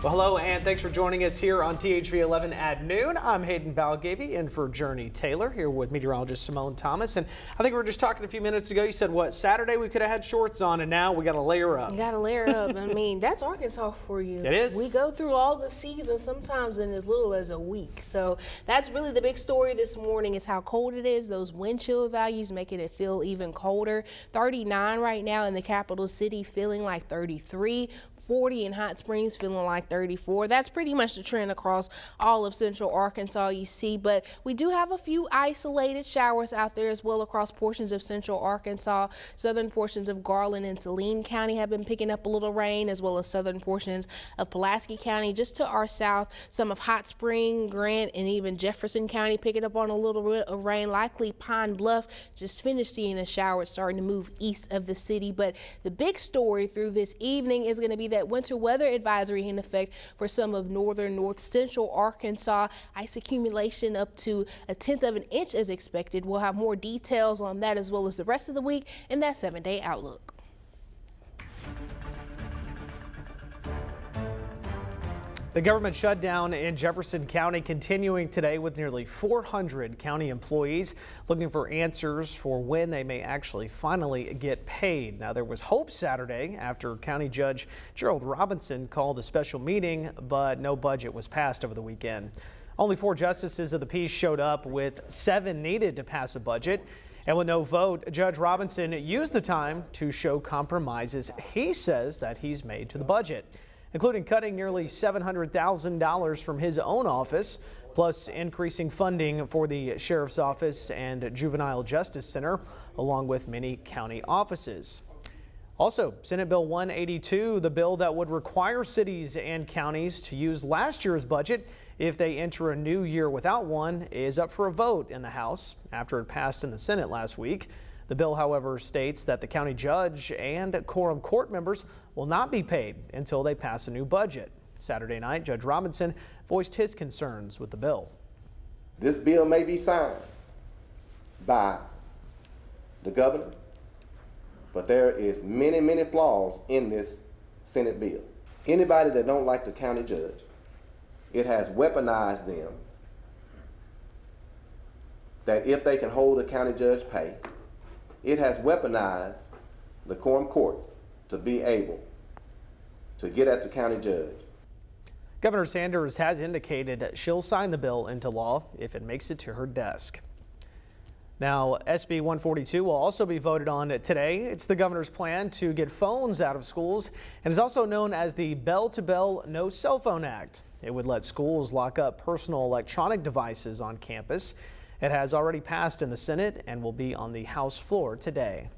Well, hello, and thanks for joining us here on THV 11 at noon. I'm Hayden Balgavy, in for Journey Taylor, here with meteorologist Simone Thomas. And I think we were just talking a few minutes ago. You said, what, Saturday we could have had shorts on, and now we got to layer up. You got to layer up. I mean, that's Arkansas for you. It is. We go through all the seasons, sometimes in as little as a week. So that's really the big story this morning is how cold it is. Those wind chill values making it feel even colder. 39 right now in the capital city, feeling like 33. 40 in Hot Springs, feeling like 34. That's pretty much the trend across all of central Arkansas you see, but we do have a few isolated showers out there as well across portions of central Arkansas. Southern portions of Garland and Saline County have been picking up a little rain, as well as southern portions of Pulaski County. Just to our south, some of Hot Spring, Grant, and even Jefferson County picking up on a little bit of rain. Likely Pine Bluff just finished seeing a shower. It's starting to move east of the city, but the big story through this evening is going to be that winter weather advisory in effect for some of northern north central Arkansas. Ice accumulation up to 1/10 of an inch as expected. We'll have more details on that as well as the rest of the week in that 7-day outlook. The government shutdown in Jefferson County continuing today with nearly 400 county employees looking for answers for when they may actually finally get paid. Now, there was hope Saturday after County Judge Gerald Robinson called a special meeting, but no budget was passed over the weekend. Only 4 justices of the peace showed up, with 7 needed to pass a budget. And with no vote, Judge Robinson used the time to show compromises he says that he's made to the budget, including cutting nearly $700,000 from his own office, plus increasing funding for the Sheriff's Office and Juvenile Justice Center, along with many county offices. Also, Senate Bill 182, the bill that would require cities and counties to use last year's budget if they enter a new year without one, is up for a vote in the House after it passed in the Senate last week. The bill, however, states that the county judge and quorum court members will not be paid until they pass a new budget. Saturday night, Judge Robinson voiced his concerns with the bill. This bill may be signed by the governor, but there is many flaws in this Senate bill. Anybody that don't like the county judge, it has weaponized them that if they can hold a county judge pay, it has weaponized the quorum courts to be able to get at the county judge. Governor Sanders has indicated she'll sign the bill into law if it makes it to her desk. Now, SB 142 will also be voted on today. It's the governor's plan to get phones out of schools and is also known as the Bell-to-Bell No Cell Phone Act. It would let schools lock up personal electronic devices on campus. It has already passed in the Senate and will be on the House floor today.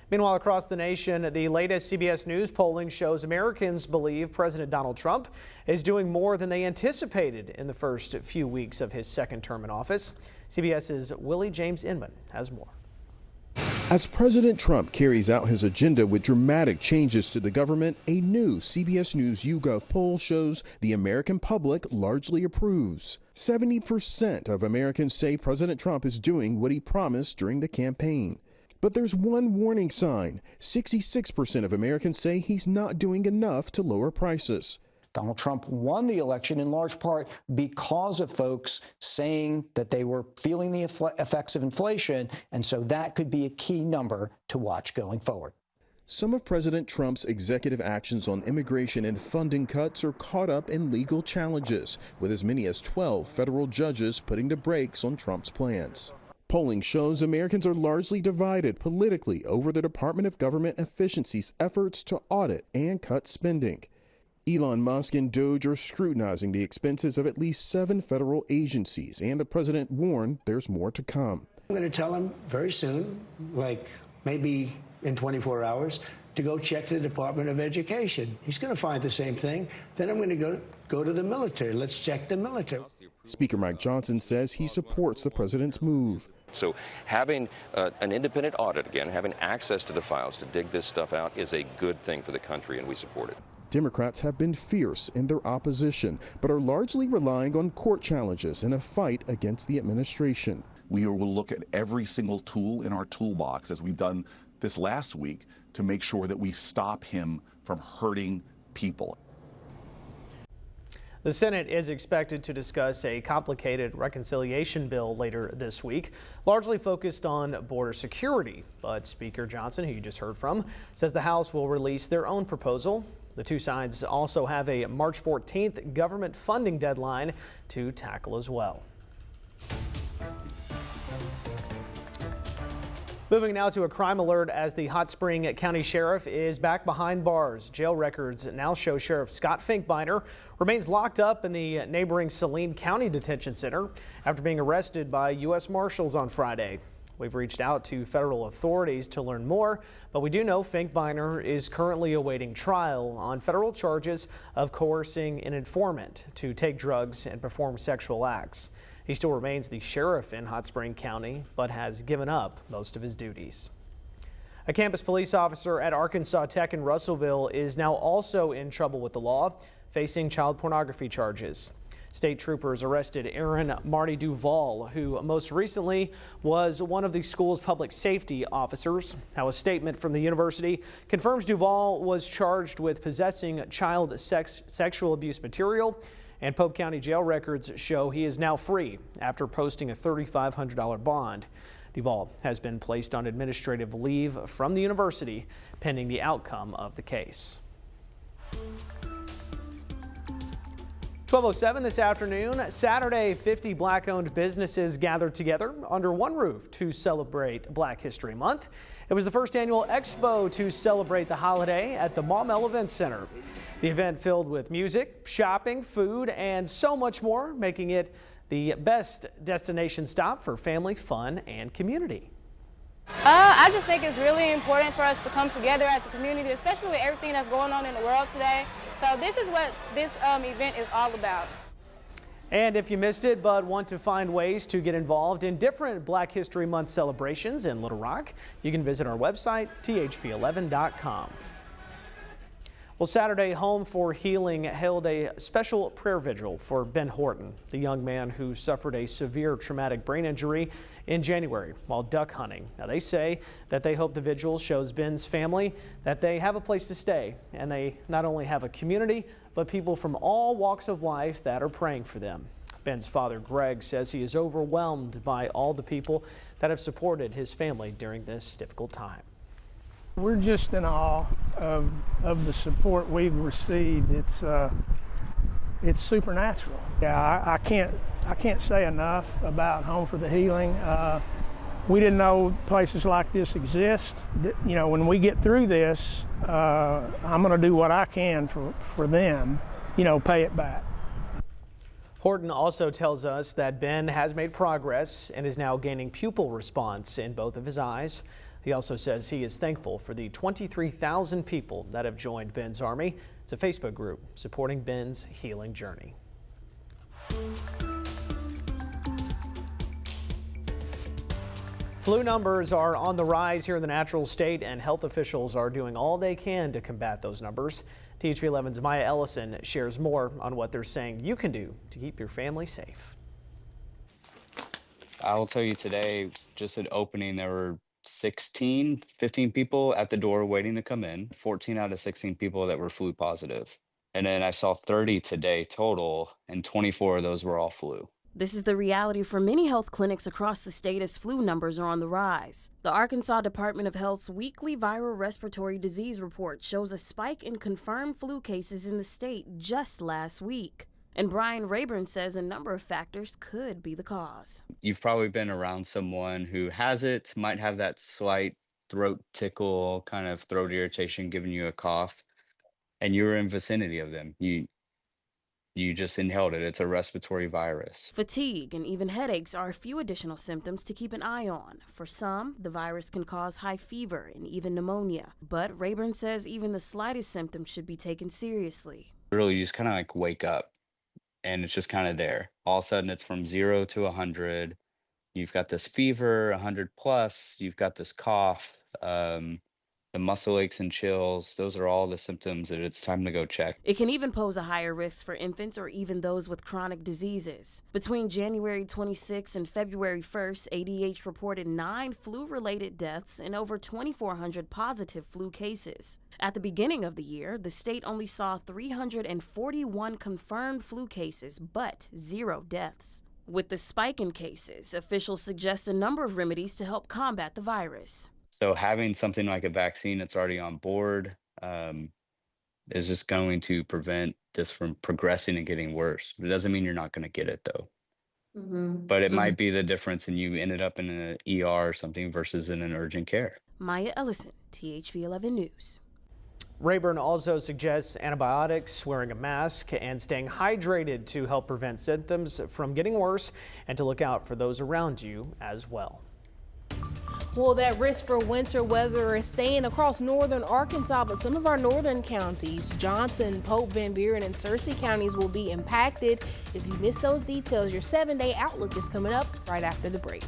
Meanwhile, across the nation, the latest CBS News polling shows Americans believe President Donald Trump is doing more than they anticipated in the first few weeks of his second term in office. CBS's Willie James Inman has more. As President Trump carries out his agenda with dramatic changes to the government, a new CBS News YouGov poll shows the American public largely approves. 70% of Americans say President Trump is doing what he promised during the campaign. But there's one warning sign. 66% of Americans say he's not doing enough to lower prices. Donald Trump won the election in large part because of folks saying that they were feeling the effects of inflation, and so that could be a key number to watch going forward. Some of President Trump's executive actions on immigration and funding cuts are caught up in legal challenges, with as many as 12 federal judges putting the brakes on Trump's plans. Polling shows Americans are largely divided politically over the Department of Government Efficiency's efforts to audit and cut spending. Elon Musk and Doge are scrutinizing the expenses of at least 7 federal agencies, and the president warned there's more to come. I'm going to tell him very soon, like maybe in 24 hours, to go check the Department of Education. He's going to find the same thing. Then I'm going to go to the military. Let's check the military. Speaker Mike Johnson says he supports the president's move. So having an independent audit again, having access to the files to dig this stuff out is a good thing for the country, and we support it. Democrats have been fierce in their opposition, but are largely relying on court challenges in a fight against the administration. We will look at every single tool in our toolbox, as we've done this last week, to make sure that we stop him from hurting people. The Senate is expected to discuss a complicated reconciliation bill later this week, largely focused on border security. But Speaker Johnson, who you just heard from, says the House will release their own proposal. The two sides also have a March 14th government funding deadline to tackle as well. Moving now to a crime alert as the Hot Spring County Sheriff is back behind bars. Jail records now show Sheriff Scott Finkbeiner remains locked up in the neighboring Saline County Detention Center after being arrested by U.S. Marshals on Friday. We've reached out to federal authorities to learn more, but we do know Finkbeiner is currently awaiting trial on federal charges of coercing an informant to take drugs and perform sexual acts. He still remains the sheriff in Hot Spring County, but has given up most of his duties. A campus police officer at Arkansas Tech in Russellville is now also in trouble with the law, facing child pornography charges. State troopers arrested Aaron Marty Duvall, who most recently was one of the school's public safety officers. Now, a statement from the university confirms Duvall was charged with possessing child sexual abuse material, and Pope County jail records show he is now free after posting a $3,500 bond. Duvall has been placed on administrative leave from the university pending the outcome of the case. 12:07 this afternoon, Saturday, 50 Black-owned businesses gathered together under one roof to celebrate Black History Month. It was the first annual expo to celebrate the holiday at the Maumelle Event Center. The event filled with music, shopping, food, and so much more, making it the best destination stop for family, fun, and community. I just think it's really important for us to come together as a community, especially with everything that's going on in the world today. So this is what this event is all about. And if you missed it but want to find ways to get involved in different Black History Month celebrations in Little Rock, you can visit our website, thv11.com. Well, Saturday, Home for Healing held a special prayer vigil for Ben Horton, the young man who suffered a severe traumatic brain injury in January while duck hunting. Now, they say that they hope the vigil shows Ben's family that they have a place to stay, and they not only have a community, but people from all walks of life that are praying for them. Ben's father, Greg, says he is overwhelmed by all the people that have supported his family during this difficult time. We're just in awe of the support we've received. It's supernatural. Yeah, I can't say enough about Home for the Healing. We didn't know places like this exist. You know, when we get through this, I'm going to do what I can for them. You know, pay it back. Horton also tells us that Ben has made progress and is now gaining pupil response in both of his eyes. He also says he is thankful for the 23,000 people that have joined Ben's Army. It's a Facebook group supporting Ben's healing journey. Flu numbers are on the rise here in the Natural State, and health officials are doing all they can to combat those numbers. THV11's Maya Ellison shares more on what they're saying you can do to keep your family safe. I will tell you today, just at opening, there were 15 people at the door waiting to come in, 14 out of 16 people that were flu positive. And then I saw 30 today total, and 24 of those were all flu. This is the reality for many health clinics across the state as flu numbers are on the rise. The Arkansas Department of Health's weekly viral respiratory disease report shows a spike in confirmed flu cases in the state just last week. And Brian Rayburn says a number of factors could be the cause. You've probably been around someone who has it, might have that slight throat tickle, kind of throat irritation, giving you a cough, and you were in vicinity of them. You just inhaled it. It's a respiratory virus. Fatigue and even headaches are a few additional symptoms to keep an eye on. For some, the virus can cause high fever and even pneumonia. But Rayburn says even the slightest symptom should be taken seriously. Really, you just kind of like wake up. And it's just kind of there. All of a sudden, it's from 0 to 100. You've got this fever, 100 plus. You've got this cough. the muscle aches and chills, those are all the symptoms that it's time to go check. It can even pose a higher risk for infants or even those with chronic diseases. Between January 26 and February 1st, ADH reported 9 flu-related deaths and over 2,400 positive flu cases. At the beginning of the year, the state only saw 341 confirmed flu cases, but 0 deaths. With the spike in cases, officials suggest a number of remedies to help combat the virus. So having something like a vaccine that's already on board is just going to prevent this from progressing and getting worse. It doesn't mean you're not going to get it, though. But it might be the difference in you ended up in an ER or something versus in an urgent care. Maya Ellison, THV 11 News. Rayburn also suggests antibiotics, wearing a mask, and staying hydrated to help prevent symptoms from getting worse and to look out for those around you as well. Well, that risk for winter weather is staying across northern Arkansas, but some of our northern counties, Johnson, Pope, Van Buren, and Searcy counties will be impacted. If you missed those details, your 7-day outlook is coming up right after the break.